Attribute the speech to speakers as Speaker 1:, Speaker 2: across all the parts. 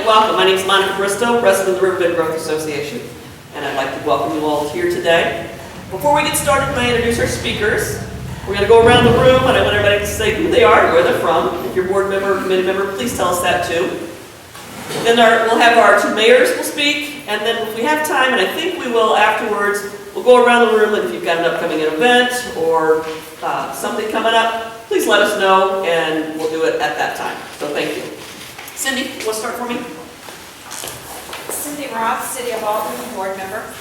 Speaker 1: welcome. My name is Monica Bristow, President of the Riverbend Growth Association, and I'd like to welcome you all here today. Before we get started, may I introduce our speakers. We're going to go around the room, and I want everybody to say who they are, where they're from. If you're a board member or committee member, please tell us that too. Then we'll have our two mayors will speak, and then if we have time, and I think we will afterwards, we'll go around the room, and if you've got an upcoming event or something coming up, please let us know, and we'll do it at that time. So thank you. Cindy, you want to start for me?
Speaker 2: Cindy Roth, City of Alton, board member.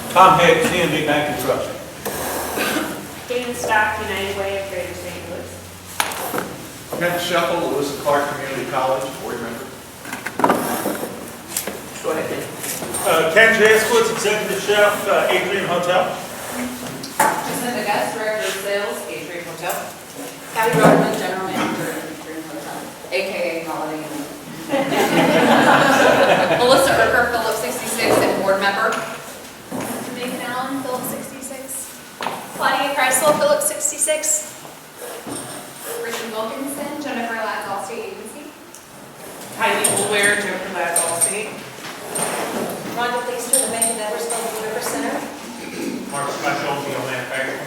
Speaker 3: Tom Hicks, CNB Bank and Trust.
Speaker 2: Dan Stock, United Way of Greater St. Louis.
Speaker 3: Kent Shuffle, Lewis and Clark Community College, board member.
Speaker 1: Go ahead, Nick.
Speaker 3: Ken Jaskowitz, Executive Chef, Adrian Hotel.
Speaker 4: Jacinda Guest, Director of Sales, Adrian Hotel.
Speaker 2: Patty Rodman, General Manager of Adrian Hotel.
Speaker 4: AKA Holiday Inn. Melissa Urker, Phillips 66, and board member.
Speaker 5: Megan Allen, Phillips 66. Claudia Kreisel, Phillips 66. Brittany Wilkinson, Jennifer Ladd, Allstate Agency.
Speaker 2: Heidi Woolware, Jennifer Ladd, Allstate.
Speaker 5: Rhonda Leaster, the Bank of Edwardsville Wood River Center.
Speaker 3: Mark Special, Deal Manufacturing.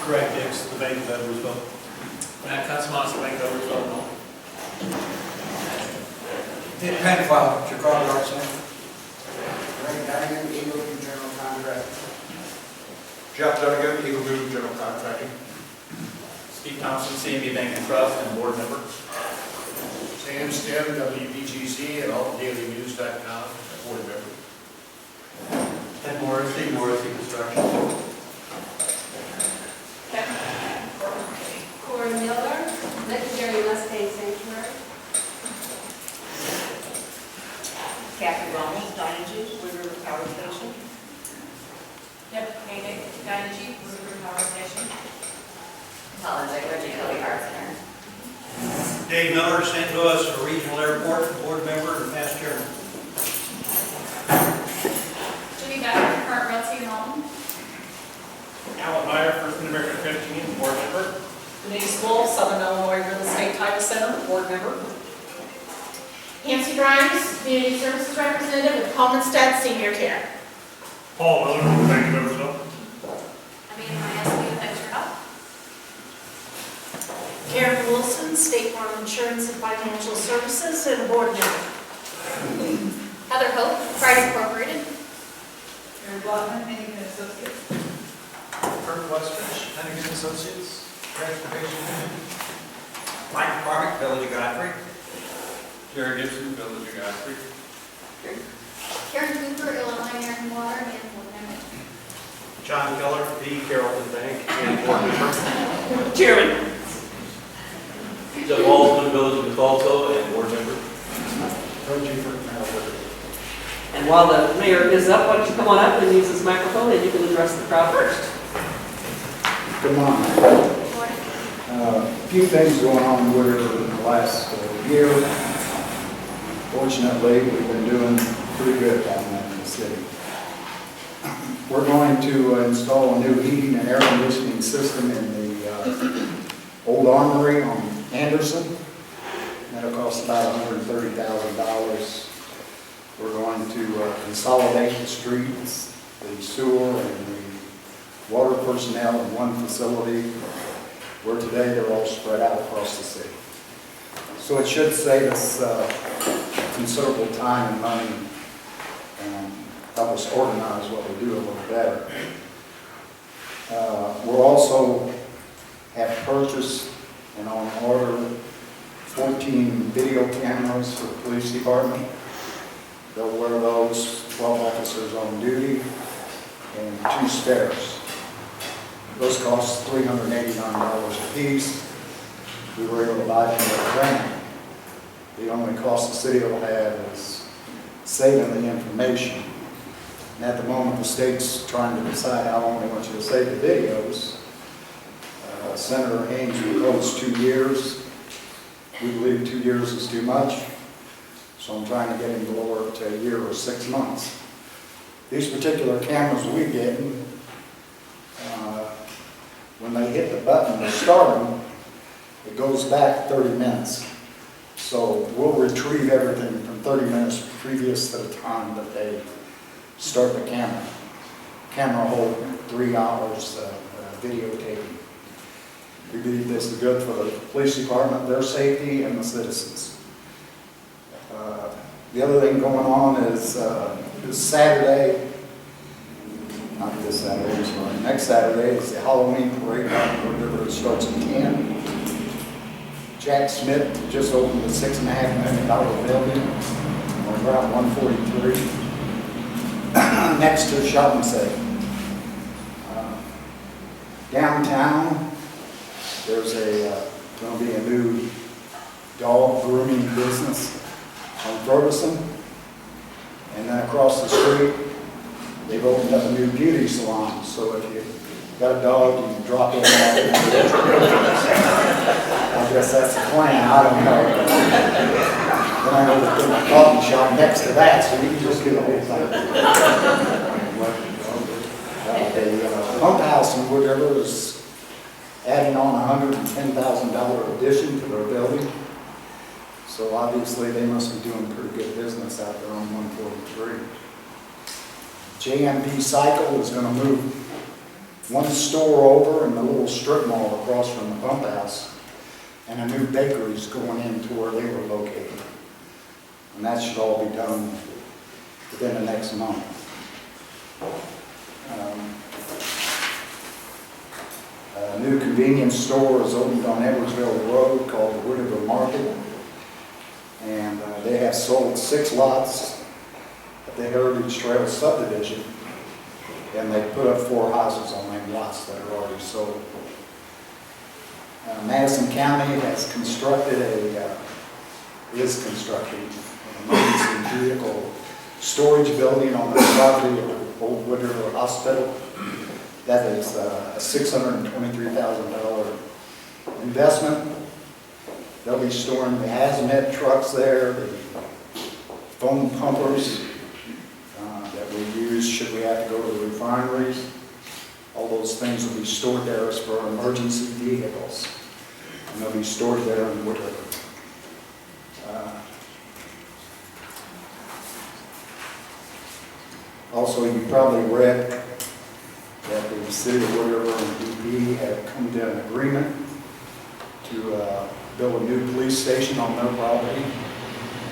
Speaker 3: Greg Dix, the Bank of Edwardsville.
Speaker 6: Matt Cosmos, Bank of Edwardsville.
Speaker 7: Dick Penfold, Chicago Arts Center. Greg Diamond, Eagle View General Contracting.
Speaker 3: Jeff Duggan, Eagle View General Contracting.
Speaker 6: Steve Thompson, CNB Bank and Trust, and board member.
Speaker 8: Sam Stem, WBGC, and AllDailyNews.com, board member.
Speaker 3: Ed Morrissey, Morrissey Construction.
Speaker 5: Cora Miller, Legendary Mustang Sanctuary.
Speaker 4: Kathy Ramos, Dynegy, Wood River Power Station.
Speaker 2: Yep, Hayden, Dynegy, Wood River Power Station.
Speaker 4: College, Reggie Kelly Art Center.
Speaker 3: Dave Miller, St. Louis Regional Airport, board member and past chairman.
Speaker 5: Jimmy Becker, current realty in Alton.
Speaker 6: Alan Meyer, First Mid-American Credit Union, board member.
Speaker 4: Denise Wolf, Southern Illinois Real Estate Title Center, board member.
Speaker 9: Nancy Grimes, Community Services Representative with Palmenstead Senior Care.
Speaker 3: Paul Miller, Bank of Edwardsville.
Speaker 5: Amanda Mayeski, thanks for help.
Speaker 9: Karen Wilson, State Farm Insurance and Financial Services, and board member.
Speaker 5: Heather Hope, Pride Incorporated.
Speaker 2: Aaron Blattman, Hennigan Associates.
Speaker 7: Kurt Westridge, Hennigan Associates, Transportation. Mike McCormick, Village of Godfrey.
Speaker 6: Jerry Gibson, Village of Godfrey.
Speaker 5: Karen Cooper, Illinois Air and Water, and board member.
Speaker 3: John Keller, the Carrollton Bank and board member.
Speaker 1: Chairman.
Speaker 6: Jeff Walton, Village of Bethalto, and board member.
Speaker 1: And while the mayor is up, why don't you come on up and use this microphone, and you can address the crowd first.
Speaker 7: Good morning. A few things going on in Wood River in the last year. Fortunately, we've been doing pretty good down there in the city. We're going to install a new heating and air conditioning system in the old armory on Anderson. That'll cost about $130,000. We're going to consolidate the streets, the sewer, and the water personnel in one facility, where today they're all spread out across the city. So it should save us considerable time and money and help us organize what we do a little better. We'll also have purchased and on order 14 video cameras for the police department. They'll wear those, 12 officers on duty, and 2 spares. Those cost $389 a piece. We were able to buy them with a grant. The only cost the city will have is saving the information. And at the moment, the state's trying to decide how long they want you to save the videos. Senator Haynes proposed 2 years. We believe 2 years is too much. So I'm trying to get him to lower it to a year or 6 months. These particular cameras we get, when they hit the button to start them, it goes back 30 minutes. So we'll retrieve everything 30 minutes previous to the time that they start the camera. Camera hold 3 hours videotaping. We believe this is good for the police department, their safety, and the citizens. The other thing going on is this Saturday, not this Saturday, sorry, next Saturday is the Halloween parade on Wood River. It starts at 10. Jack Smith just opened a $6.5 million building on Route 143 next to a shopping center. Downtown, there's going to be a new dog grooming business on Ferguson, and then across the street, they've opened up a new beauty salon. So if you got a dog, you can drop it off. I guess that's the plan. I don't know. Then I know there's a coffee shop next to that, so you can just get a whole thing. The pump house in Wood River is adding on a $110,000 addition to their building. So obviously they must be doing pretty good business out there on 143. JMP Cycle is going to move one store over in the little strip mall across from the pump house, and a new bakery is going into where they were located. And that should all be done within the next month. A new convenience store is opened on Edwardsville Road called the Wood River Market. And they have sold 6 lots at the Heritage Trail subdivision. And they put up 4 houses on them lots that are already sold. Madison County has constructed is constructing an emergency vehicle storage building on the property of the old Wood River Hospital. That is a $623,000 investment. They'll be storing the hazmat trucks there, the foam pumpers that we use should we have to go to the refineries. All those things will be stored there as for emergency vehicles. And they'll be stored there in Wood River. Also, you probably read that the City of Wood River and DP have come to an agreement to build a new police station on their property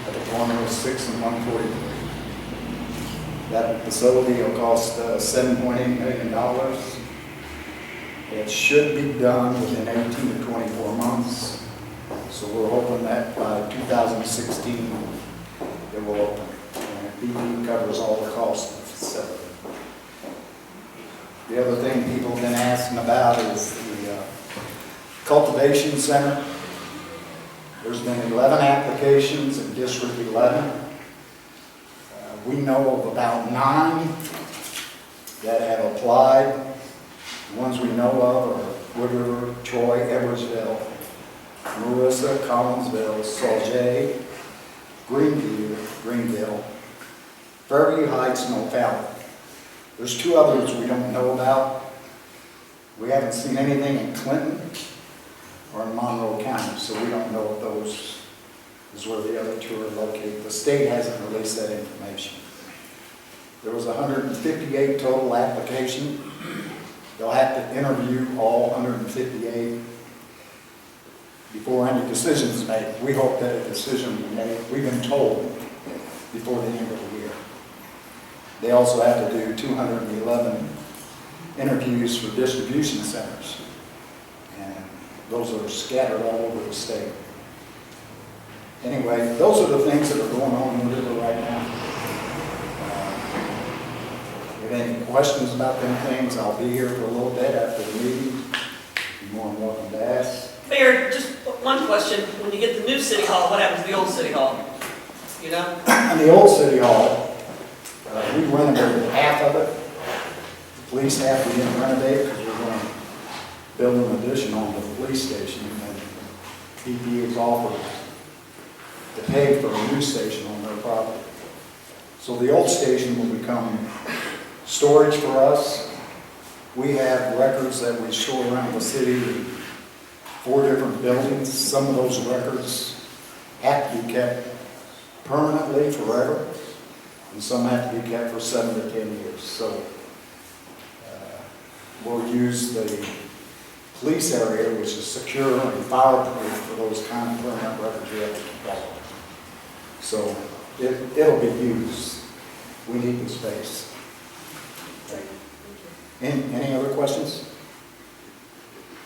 Speaker 7: at the corner of 6 and 143. That facility will cost $7.8 million. It should be done within 18 to 24 months. So we're hoping that by 2016 it will open. And DP covers all the costs of the facility. The other thing people have been asking about is the cultivation center. There's been 11 applications in District 11. We know of about 9 that have applied. The ones we know of are Wood River, Troy, Edwardsville, Marissa, Collinsville, Sauget, Greenville, Fairview Heights, and O'Fallon. There's 2 others we don't know about. We haven't seen anything in Clinton or in Monroe County, so we don't know if those is where the other 2 are located. The state hasn't released that information. There was 158 total applications. They'll have to interview all 158 before any decision is made. We hope that a decision will be made. We've been told before the end of the year. They also have to do 211 interviews for distribution centers. And those are scattered all over the state. Anyway, those are the things that are going on in Wood River right now. If you have any questions about them things, I'll be here for a little bit after the meeting. You're more than welcome to ask.
Speaker 1: Mayor, just one question. When you get the new city hall, what happens to the old city hall? You know?
Speaker 7: In the old city hall, we renovated half of it. The police half we didn't renovate because we're going to build an addition on the police station. And DP has offered to pay for a new station on their property. So the old station will become storage for us. We have records that we store around the city in 4 different buildings. Some of those records have to be kept permanently permanently forever, and some have to be kept for 7 to 10 years. So we'll use the police area, which is secure and fireproof, for those kind of permanent records we have to keep all. So it'll be used. We need the space. Any other questions?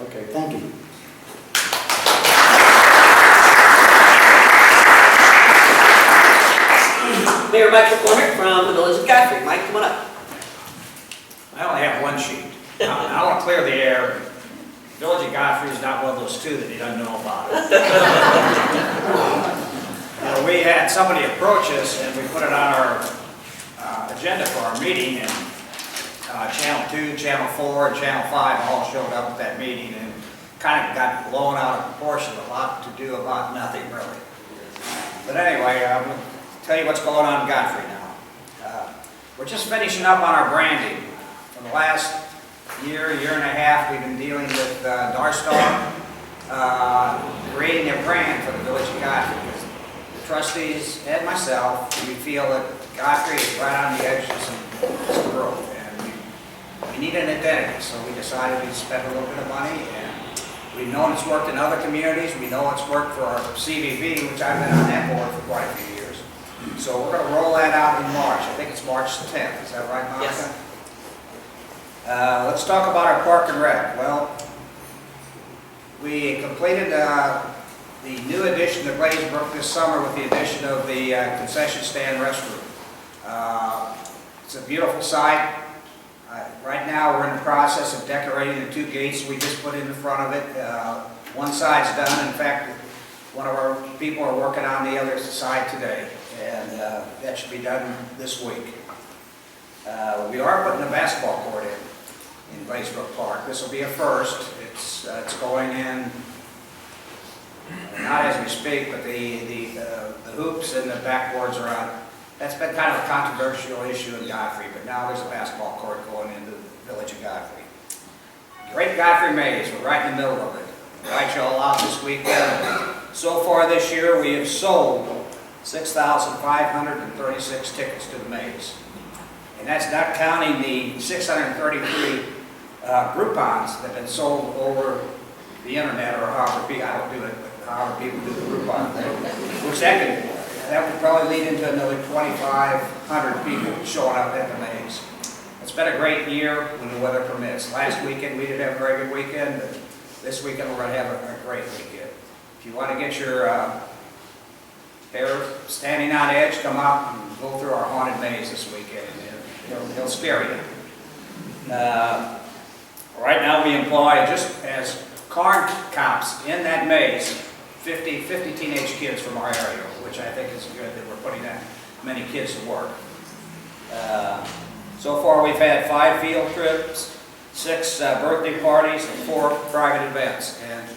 Speaker 7: Okay, thank you.
Speaker 1: Mayor Mike McCormick from the Village of Godfrey. Mike, come on up.
Speaker 6: I only have one sheet. I want to clear the air. Village of Godfrey is not one of those two that he doesn't know about. We had somebody approach us and we put it on our agenda for our meeting, and Channel 2, Channel 4, and Channel 5 all showed up at that meeting and kind of got blown out of proportion. A lot to do about nothing, really. But anyway, I'm going to tell you what's going on in Godfrey now. We're just finishing up on our branding. For the last year and a half, we've been dealing with Darstar, creating a brand for the Village of Godfrey. Because the trustees and myself, we feel that Godfrey is right on the edge of some growth, and we need an identity. So we decided we'd spend a little bit of money, and we've known it's worked in other communities. We know it's worked for our CVB, which I've been on that board for quite a few years. So we're going to roll that out in March. I think it's March 10th. Is that right, Monica?
Speaker 1: Yes.
Speaker 6: Let's talk about our park and rec. Well, we completed the new addition to Glazebrook this summer with the addition of the concession stand restroom. It's a beautiful site. Right now we're in the process of decorating the 2 gates we just put in the front of it. One side's done. In fact, one of our people are working on the other side today, and that should be done this week. We are putting a basketball court in Glazebrook Park. This will be a first. It's going in, not as we speak, but the hoops and the backboards are on. That's been kind of a controversial issue in Godfrey, but now there's a basketball court going into the Village of Godfrey. Great Godfrey Maze, we're right in the middle of it. Invite you all out this weekend. So far this year, we have sold 6,536 tickets to the maze. And that's not counting the 633 Groupons that have been sold over the internet, or however people, I don't do it, but however people do the Groupon thing. Which that would probably lead into another 2,500 people showing up at the maze. It's been a great year when the weather permits. Last weekend we didn't have a very good weekend, but this weekend we're going to have a great weekend. If you want to get your hair standing on edge, come out and go through our haunted maze this weekend. It'll scare you. Right now we employ, just as card cops in that maze, 50 teenage kids from our area, which I think is good that we're putting that many kids to work. So far we've had 5 field trips, 6 birthday parties, and 4 private events. And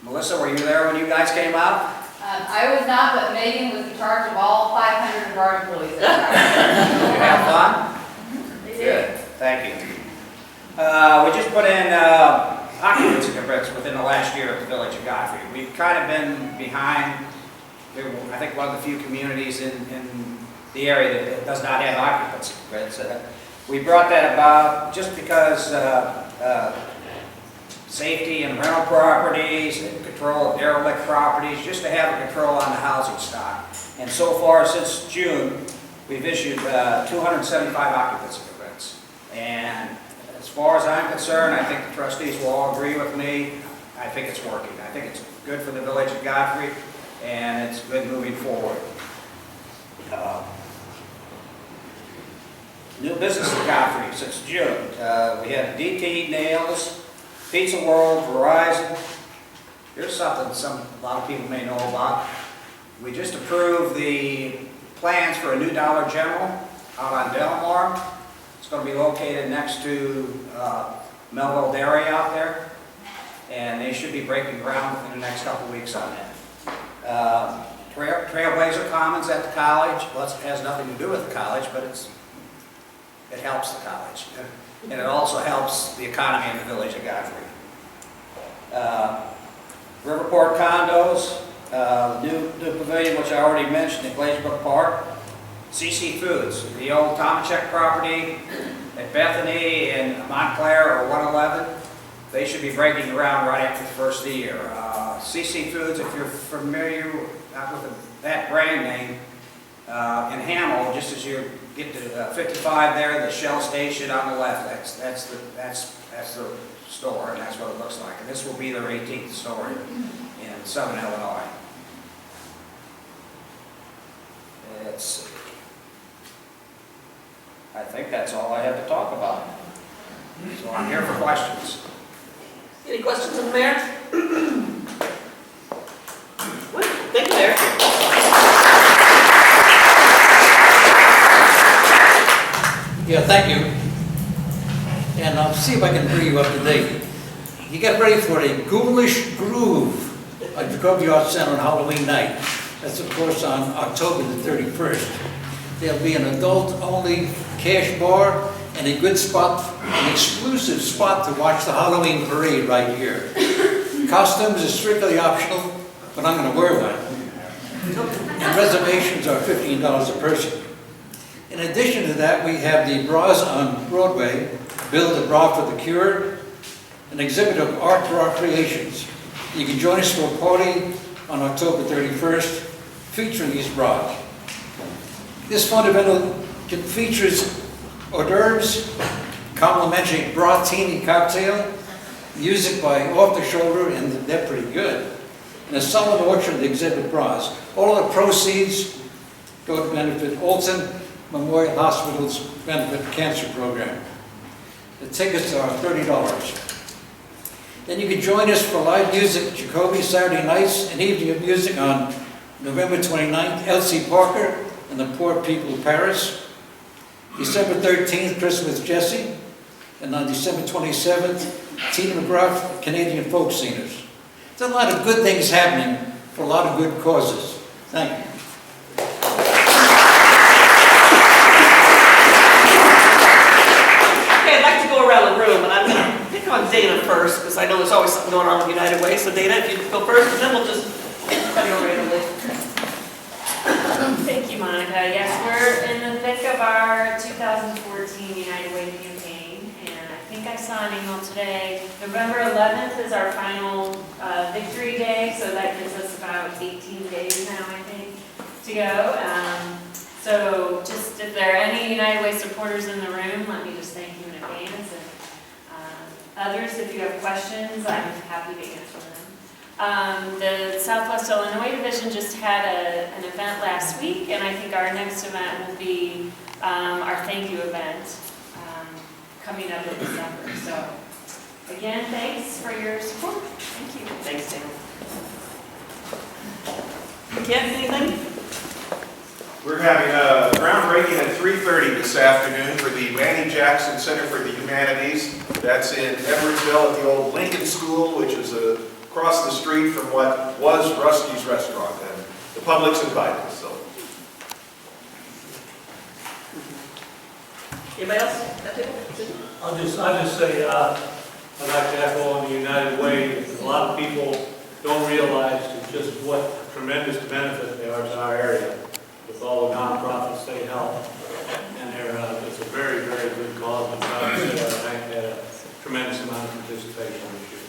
Speaker 6: Melissa, were you there when you guys came out?
Speaker 4: I was not, but Megan was in charge of all 500 of our employees.
Speaker 6: Did you have fun?
Speaker 4: They
Speaker 6: Good,
Speaker 4: did.
Speaker 6: thank you. We just put in occupancy permits within the last year at the Village of Godfrey. We've kind of been behind, I think, one of the few communities in the area that does not have occupancy permits. We brought that about just because safety and rental properties and control of derelict properties, just to have a control on the housing stock. And so far, since June, we've issued 275 occupancy permits. And as far as I'm concerned, I think the trustees will all agree with me. I think it's working. I think it's good for the Village of Godfrey, and it's good moving forward. New business in Godfrey since June. We had DT Nails, Pizza World, Verizon. Here's something a lot of people may know about. We just approved the plans for a new Dollar General out on Delmar. It's going to be located next to Melville Dairy out there, and they should be breaking ground within the next couple weeks on that. Trailblazer Commons at the college. Well, it has nothing to do with the college, but it helps the college. And it also helps the economy in the Village of Godfrey. Riverport condos, New pavilion, which I already mentioned, in Glazebrook Park. CC Foods, the old Tomachek property at Bethany and Montclair or 111. They should be breaking ground right after the first of the year. CC Foods, if you're familiar with that brand name, in Hamel, just as you get to 55 there, the Shell station on the left, that's the store, and that's what it looks like. And this will be their 18th store in Southern Illinois. I think that's all I have to talk about. So I'm here for questions.
Speaker 1: Any questions of the mayor? Thank you, Mayor.
Speaker 10: Yeah, thank you. And I'll see if I can bring you up to date. You get ready for a Ghoulish Groove at Jacoby Arts Center on Halloween night. That's, of course, on October the 31st. There'll be an adult-only cash bar and a good spot, an exclusive spot to watch the Halloween parade right here. Costumes is strictly optional, but I'm going to wear one. And reservations are $15 a person. In addition to that, we have the Bras on Broadway, Build a Bra for the Cure, an exhibit of art for our creations. You can join us for a party on October 31st featuring these bras. This fun event features hors d'oeuvres, complimentary bra-tini cocktail, music by Off the Shoulder, and they're pretty good, and a solid auction of the exhibit bras. All of the proceeds go to benefit Alton Memorial Hospital's benefit cancer program. The tickets are $30. Then you can join us for live music at Jacoby Saturday nights and evening of music on November 29th, Elsie Parker and the Poor People of Paris. December 13th, Christmas Jessie. And on December 27th, Tina McGrath, Canadian folk singers. There's a lot of good things happening for a lot of good causes. Thank you.
Speaker 1: Okay, I'd like to go around the room, and I'm going to pick on Dana first, because I know there's always something going on with United Way. So Dana, if you go first, and then we'll just cut you randomly.
Speaker 2: Thank you, Monica. Yes, we're in the thick of our 2014 United Way campaign, and I think I saw an email today. November 11th is our final victory day, so that gives us about 18 days now, I think, to go. So just if there are any United Way supporters in the room, let me just thank you in advance. And others, if you have questions, I'm happy to answer them. The Southwest Illinois Division just had an event last week, and I think our next event will be our thank you event coming up in December. So again, thanks for your support. Thank you.
Speaker 1: Thanks, Dana. Ken, anything?
Speaker 3: We're having a groundbreaking at 3:30 this afternoon for the Manny Jackson Center for the Humanities. That's in Edwardsville at the old Lincoln School, which is across the street from what was Rusty's Restaurant, and the public's invited, so.
Speaker 1: Anybody else?
Speaker 11: I'll just say, I'd like to echo on the United Way. A lot of people don't realize just what tremendous benefit they are to our area with all the nonprofits they help. And it's a very, very good cause. And I think had a tremendous amount of participation this year.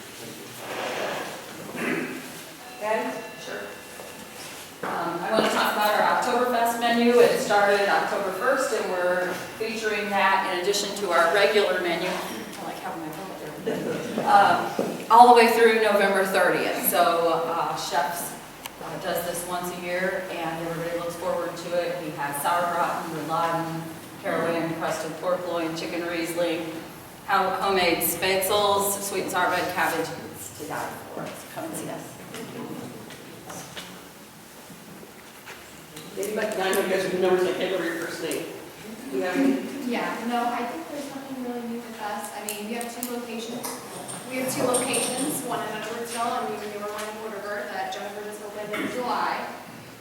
Speaker 12: Okay, sure. I want to talk about our Oktoberfest menu. It started October 1st, and we're featuring that in addition to our regular menu. I like having my book there. All the way through November 30th. So Chefs does this once a year, and everybody looks forward to it. We have sauerkraut, rouladen, caraway crusted pork loin, chicken Riesling, homemade spaetzels, sweet and sour red cabbage. It's to die for. So come and see us.
Speaker 1: Anybody? I know you guys are numbers. I can't remember your first name. Do you have any?
Speaker 5: Yeah, no, I think there's nothing really new with us. I mean, we have two locations. One in Edwardsville, and we have a newer one in Wood River that Jennifer just opened in July.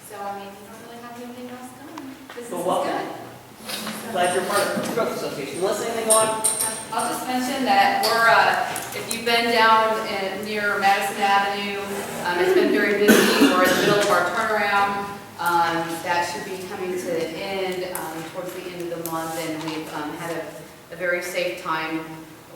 Speaker 5: So, I mean, we don't really have anything else going. Business is good.
Speaker 1: Glad you're part of the Growth Association. Melissa, anything on?
Speaker 12: I'll just mention that we're, if you've been down near Madison Avenue,
Speaker 13: It's been very busy. We're in the middle of our turnaround. That should be coming to an end towards the end of the month, and we've had a very safe time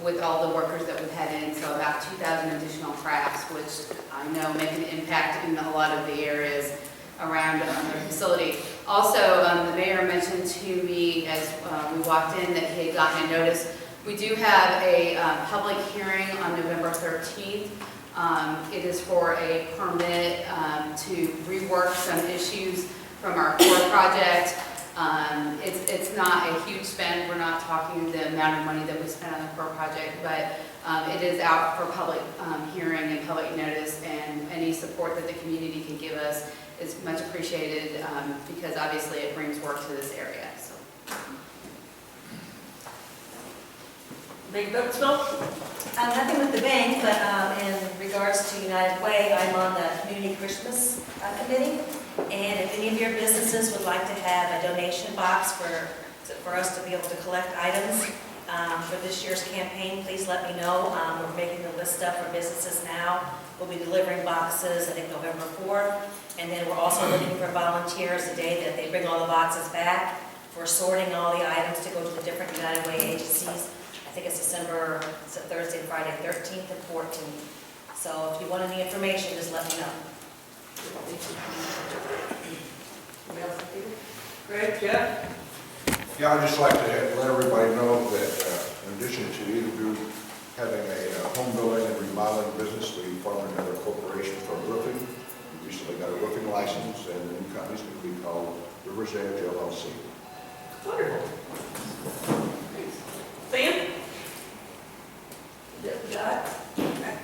Speaker 13: with all the workers that we've had in, so about 2,000 additional crafts, which I know make an impact in a lot of the areas around the facility. Also, the mayor mentioned to me as we walked in that he had gotten a notice. We do have a public hearing on November 13th. It is for a permit to rework some issues from our core project. It's not a huge spend. We're not talking the amount of money that we spent on the core project, but it is out for public hearing and public notice, and any support that the community can give us is much appreciated because obviously it brings work to this area. So.
Speaker 1: Big Brooksville?
Speaker 4: Nothing with the bank, but in regards to United Way, I'm on the Community Christmas Committee. And if any of your businesses would like to have a donation box for us to be able to collect items for this year's campaign, please let me know. We're making the list up for businesses now. We'll be delivering boxes, I think, November 4th. And then we're also looking for volunteers the day that they bring all the boxes back for sorting all the items to go to the different United Way agencies. I think it's Thursday, Friday, 13th and 14th. So if you want any information, just let me know.
Speaker 1: Great, Jeff?
Speaker 14: Yeah, I'd just like to let everybody know that in addition to either group having a home building and remodeling business, we formed another corporation for roofing. We recently got a roofing license, and the new company's going to be called River's Edge LLC.
Speaker 1: Wonderful. Sam? Jack?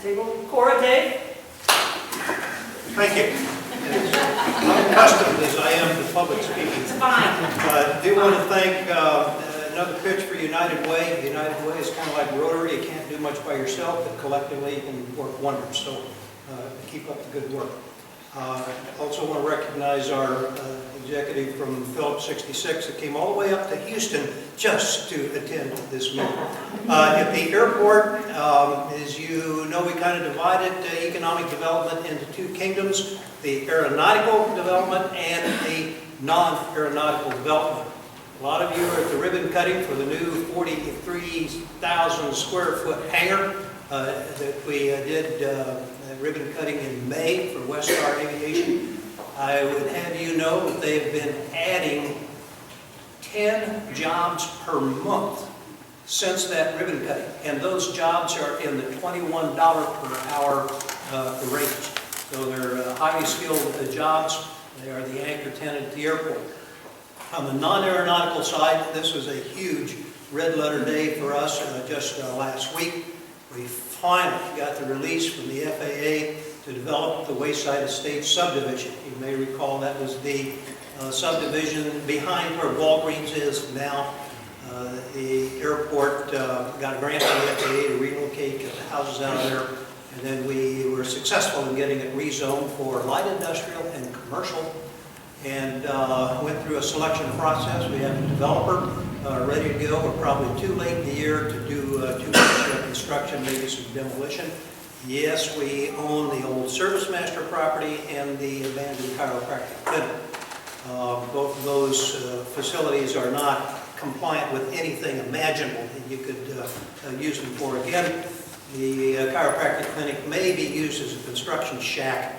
Speaker 1: Table. Cora, Dave?
Speaker 15: Thank you. Unaccustomed as I am to public speaking.
Speaker 1: It's fine.
Speaker 15: I do want to thank another pitch for United Way. United Way is kind of like Rotary. You can't do much by yourself, but collectively you can work wonders. So keep up the good work. I also want to recognize our executive from Phillips 66 that came all the way up to Houston just to attend this meeting. At the airport, as you know, we kind of divided economic development into two kingdoms, the aeronautical development and the non-aeronautical development. A lot of you are at the ribbon cutting for the new 43,000 square foot hangar that we did ribbon cutting in May for Westar Aviation. I would have you know that they've been adding 10 jobs per month since that ribbon cutting, and those jobs are in the $21 per hour range. So they're highly skilled jobs. They are the anchor tenant at the airport. On the non-aeronautical side, this was a huge red letter day for us just last week. We finally got the release from the FAA to develop the Wayside Estates subdivision. You may recall that was the subdivision behind where Walgreens is now. The airport got a grant from the FAA to relocate, get the houses out of there, and then we were successful in getting it rezoned for light industrial and commercial, and went through a selection process. We have a developer ready to go. We're probably too late in the year to do too much construction, maybe some demolition. Yes, we own the old Service Master property and the abandoned chiropractic clinic. Both of those facilities are not compliant with anything imaginable that you could use them for. Again, the chiropractic clinic may be used as a construction shack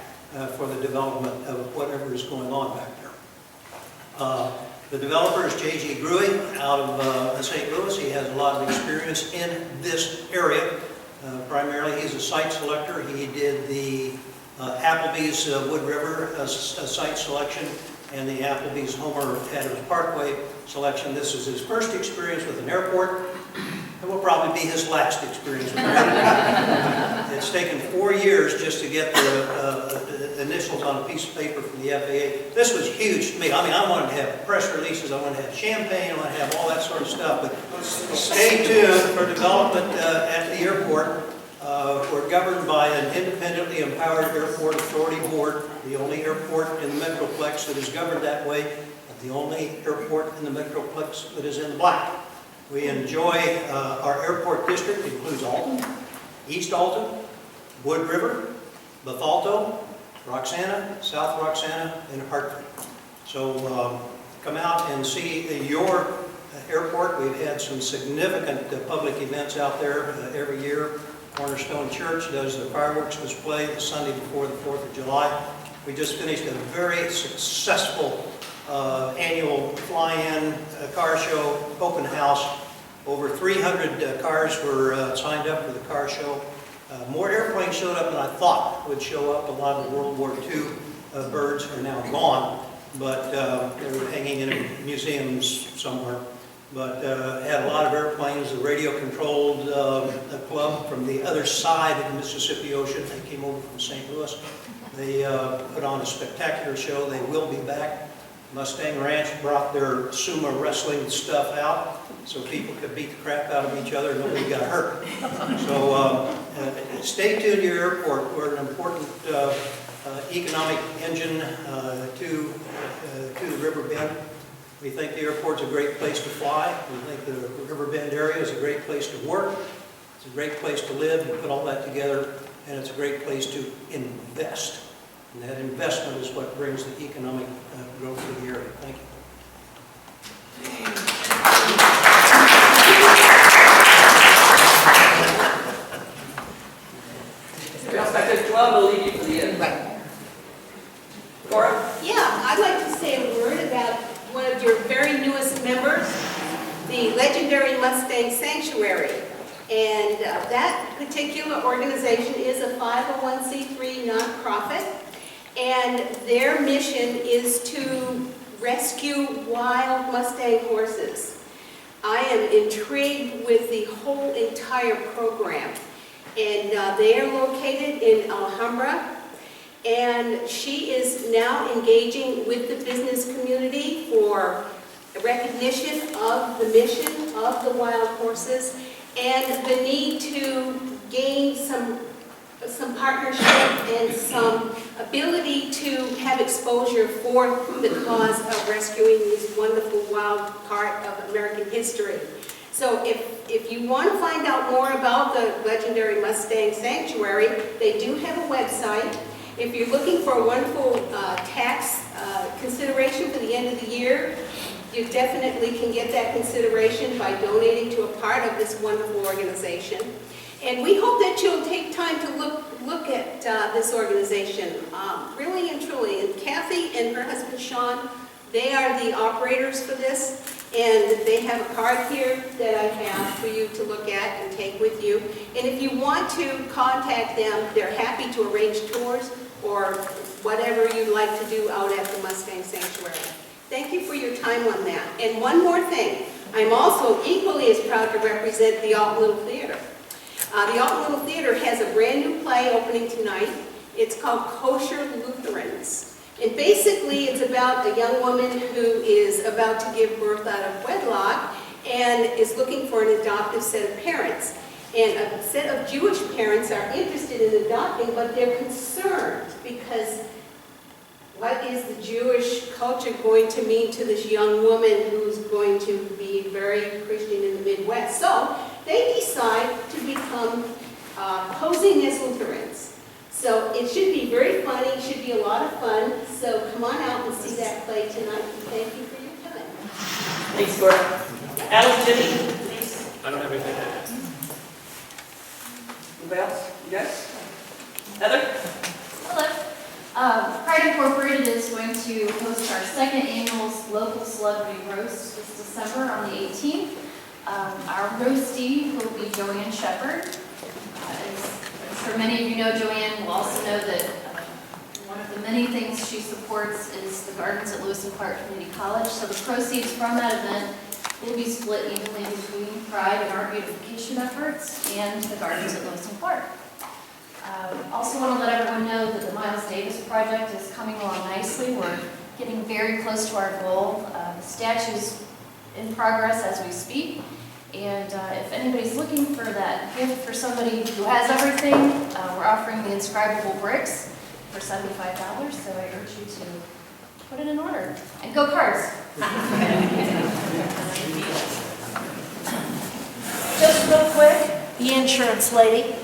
Speaker 15: for the development of whatever is going on back there. The developer is J.G. Gruey out of St. Louis. He has a lot of experience in this area. Primarily, he's a site selector. He did the Applebee's Wood River site selection and the Applebee's Homer Adams Parkway selection. This is his first experience with an airport. It will probably be his last experience with an airport. It's taken 4 years just to get the initials on a piece of paper from the FAA. This was huge to me. I mean, I wanted to have press releases, I wanted to have champagne, I wanted to have all that sort of stuff, but stay tuned for development at the airport. We're governed by an independently empowered airport authority board, the only airport in the Metroplex that is governed that way, but the only airport in the Metroplex that is in the black. We enjoy our airport district. It includes Alton, East Alton, Wood River, Bethalto, Roxana, South Roxana, and Hartford. So come out and see your airport. We've had some significant public events out there every year. Cornerstone Church does the fireworks display the Sunday before the 4th of July. We just finished a very successful annual fly-in car show, open house. Over 300 cars were signed up for the car show. More airplanes showed up than I thought would show up. A lot of the World War II birds are now gone, but they were hanging in museums somewhere. But had a lot of airplanes, a radio-controlled club from the other side of the Mississippi Ocean. They came over from St. Louis. They put on a spectacular show. They will be back. Mustang Ranch brought their sumo wrestling stuff out so people could beat the crap out of each other and nobody got hurt. So stay tuned to your airport. We're an important economic engine to the Riverbend. We think the airport's a great place to fly. We think the Riverbend area is a great place to work. It's a great place to live. You put all that together, and it's a great place to invest. And that investment is what brings the economic growth to the area. Thank you.
Speaker 1: Joel will leave you for the end. Cora?
Speaker 16: Yeah, I'd like to say a word about one of your very newest members, the legendary Mustang Sanctuary. And that particular organization is a 501c3 nonprofit, and their mission is to rescue wild Mustang horses. I am intrigued with the whole entire program. And they are located in Alhambra, and she is now engaging with the business community for recognition of the mission of the wild horses and the need to gain some partnership and some ability to have exposure for the cause of rescuing this wonderful wild part of American history. So if you want to find out more about the legendary Mustang Sanctuary, they do have a website. If you're looking for a wonderful tax consideration for the end of the year, you definitely can get that consideration by donating to a part of this wonderful organization. And we hope that you'll take time to look at this organization, really and truly. And Kathy and her husband Sean, they are the operators for this, and they have a card here that I have for you to look at and take with you. And if you want to contact them, they're happy to arrange tours or whatever you'd like to do out at the Mustang Sanctuary. Thank you for your time on that. And one more thing, I'm also equally as proud to represent the Alton Little Theater. The Alton Little Theater has a brand new play opening tonight. It's called Kosher Lutherans. And basically it's about a young woman who is about to give birth out of wedlock and is looking for an adoptive set of parents. And a set of Jewish parents are interested in adopting, but they're concerned because what is the Jewish culture going to mean to this young woman who's going to be very Christian in the Midwest? So they decide to become posing as Lutherans. So it should be very funny, it should be a lot of fun. So come on out and see that play tonight. And thank you for your time.
Speaker 1: Thanks, Cora. Alice, Jimmy, please.
Speaker 11: I don't have anything to add.
Speaker 1: Anybody else? Yes? Heather?
Speaker 12: Hello. Pride Incorporated is going to host our second annual local celebrity roast this December on the 18th. Our roastee will be Joanne Shepard. As for many of you know, Joanne will also know that one of the many things she supports is the gardens at Lewis and Clark Community College. So the proceeds from that event will be split evenly between Pride and our beautification efforts and the gardens at Lewis and Clark. Also want to let everyone know that the Miles Davis project is coming along nicely. We're getting very close to our goal. The statue's in progress as we speak. And if anybody's looking for that gift for somebody who has everything, we're offering the inscribable bricks for $75. So I urge you to put it in order. And go Cards!
Speaker 17: Just real quick, the insurance lady.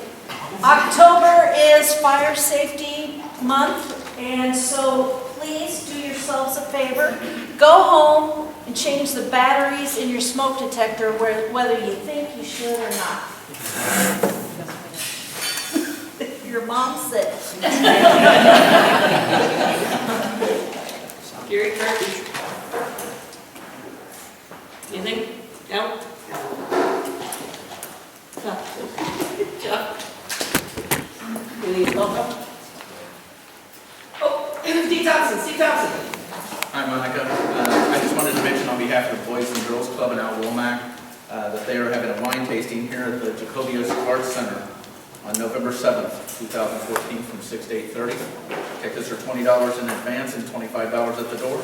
Speaker 17: October is Fire Safety Month,
Speaker 4: And so please do yourselves a favor, go home and change the batteries in your smoke detector whether you think you should or not. Your mom said.
Speaker 1: Gary, Kurt? Anything? No? Jeff? Anything else? Oh, Steve Thompson, Steve Thompson.
Speaker 18: Hi, Monica. I just wanted to mention on behalf of the Boys and Girls Club in Al Womack that they are having a wine tasting here at the Jacobios Arts Center on November 7th, 2014 from 6 to 8:30. Tickets are $20 in advance and $25 at the door.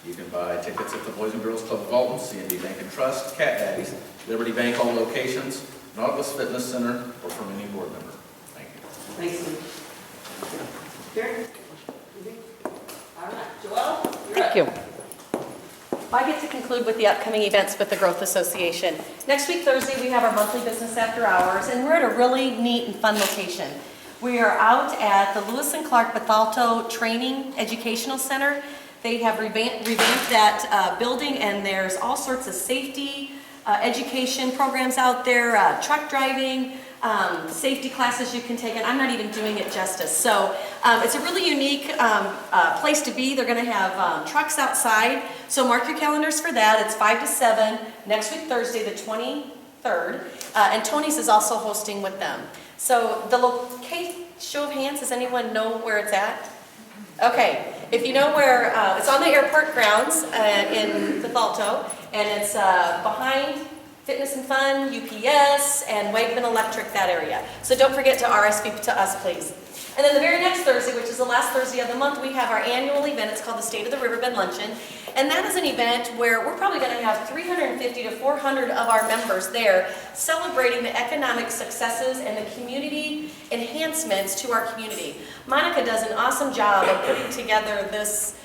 Speaker 18: You can buy tickets at the Boys and Girls Club of Alton, C&D Bank and Trust, Cat Daddies, Liberty Bank, all locations, Nautilus Fitness Center, or from any board member. Thank you.
Speaker 1: Thanks, Steve. Karen? All right, Joelle?
Speaker 19: Thank you. I get to conclude with the upcoming events with the Growth Association. Next week, Thursday, we have our monthly business after hours, and we're at a really neat and fun location. We are out at the Lewis and Clark Bethalto Training Educational Center. They have revamped that building, and there's all sorts of safety education programs out there, truck driving, safety classes you can take, and I'm not even doing it justice. So it's a really unique place to be. They're going to have trucks outside, so mark your calendars for that. It's 5 to 7 next week, Thursday, the 23rd, and Tony's is also hosting with them. So the location, show of hands, does anyone know where it's at? Okay, if you know where, it's on the airport grounds in Bethalto, and it's behind Fitness and Fun, UPS, and Wegman Electric, that area. So don't forget to RSVP to us, please. And then the very next Thursday, which is the last Thursday of the month, we have our annual event. It's called the State of the Riverbend Luncheon. And that is an event where we're probably going to have 350 to 400 of our members there celebrating the economic successes and the community enhancements to our community. Monica does an awesome job of putting together this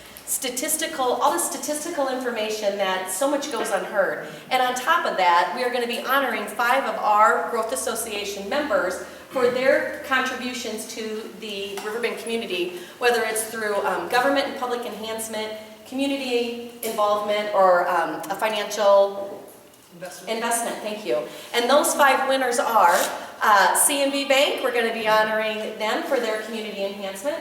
Speaker 19: all the statistical information that so much goes unheard. And on top of that, we are going to be honoring 5 of our Growth Association members for their contributions to the Riverbend community, whether it's through government and public enhancement, community involvement, or a financial investment. Thank you. And those 5 winners are C&B Bank. We're going to be honoring them for their community enhancement.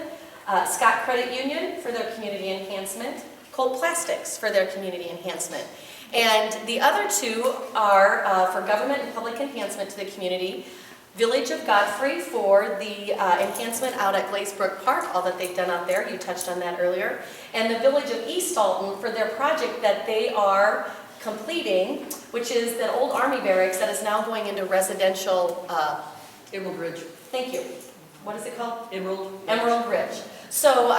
Speaker 19: Scott Credit Union for their community enhancement, Cold Plastics for their community enhancement. And the other 2 are for government and public enhancement to the community, Village of Godfrey for the enhancement out at Glazebrook Park, all that they've done out there, you touched on that earlier, and the Village of East Alton for their project that they are completing, which is that old Army barracks that is now going into residential.
Speaker 1: Emerald Ridge.
Speaker 19: Thank you. What is it called?
Speaker 1: Emerald
Speaker 19: Ridge. So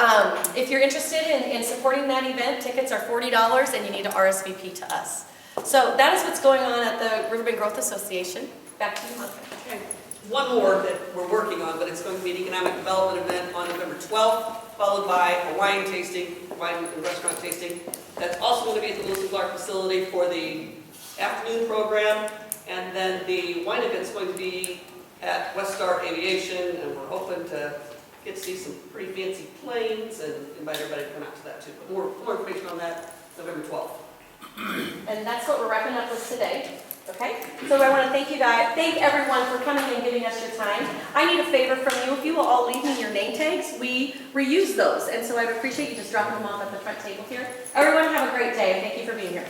Speaker 19: if you're interested in supporting that event, tickets are $40 and you need to RSVP to us. So that is what's going on at the Riverbend Growth Association. Back to you, Monica.
Speaker 1: Okay. One more that we're working on, but it's going to be an economic development event on November 12th, followed by a wine and restaurant tasting. That's also going to be at the Lewis and Clark facility for the afternoon program. And then the wine event's going to be at West Star Aviation, and we're hoping to get to see some pretty fancy planes and invite everybody to come out to that too. But more information on that November 12th.
Speaker 19: And that's what we're wrapping up with today. Okay? So I want to thank you guys, thank everyone for coming and giving us your time. I need a favor from you. If you will all leave me your name tags, we reuse those. And so I would appreciate you just dropping them off at the front table here. Everyone have a great day, and thank you for being here.